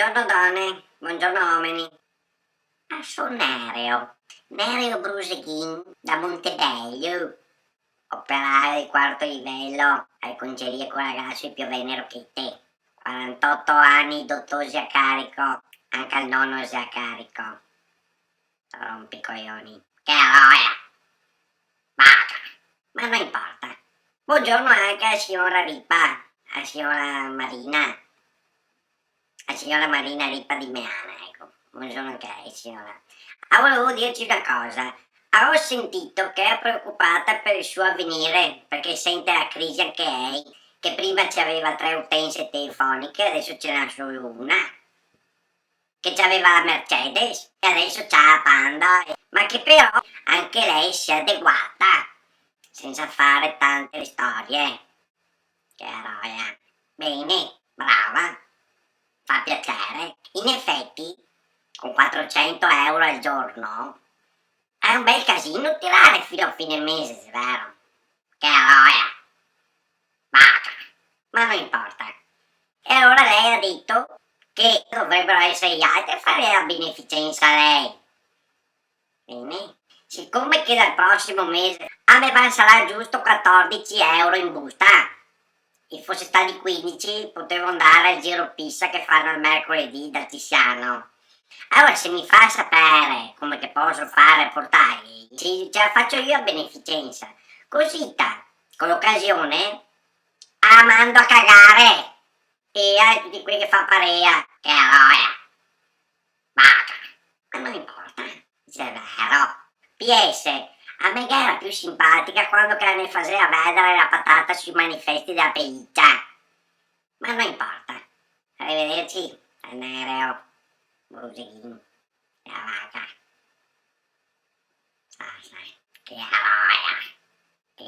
Buongiorno donne, buongiorno uomini. Sono Nereo Bruseghin da Montebello, operaio di quarto livello alle congerie con ragazzi più venero che te. 48 anni, dottosi a carico, anche al nonno si a carico. Rompicoglioni. Che roia! Basta! Ma non importa. Buongiorno anche alla signora Ripa, alla signora Marina. La signora Marina Ripa di Meana, ecco. Buongiorno anche lei, signora. Volevo dirci una cosa. Ho sentito che è preoccupata per il suo avvenire, perché sente la crisi anche lei, che prima ci aveva 3 utenze telefoniche, adesso ce n'ha solo una, che c'aveva la Mercedes, e adesso c'ha la Panda, ma che però anche lei si è adeguata, senza fare tante storie. Che roia. Bene, brava. Fa piacere. In effetti, con 400 euro al giorno, è un bel casino tirare fino a fine mese, vero? Che roia! Basta! Ma non importa. E allora lei ha detto che dovrebbero essere gli altri a fare la beneficenza a lei. Bene. Siccome che dal prossimo mese a me sarà giusto 14 euro in busta, e fosse stati 15 potevo andare al giro pista che fanno il mercoledì da Tiziano. Allora se mi fa sapere come che posso fare a portargli, ce la faccio io a beneficenza, così con l'occasione mando a cagare e a tutti quelli che fa parea, che roia, basta, ma non importa, se è vero. PS, a me che era più simpatica quando che ne faceva vedere la patata sui manifesti della pelliccia. Ma non importa. Arrivederci, Nereo Bruseghin, la vaca. Sai, che roia, che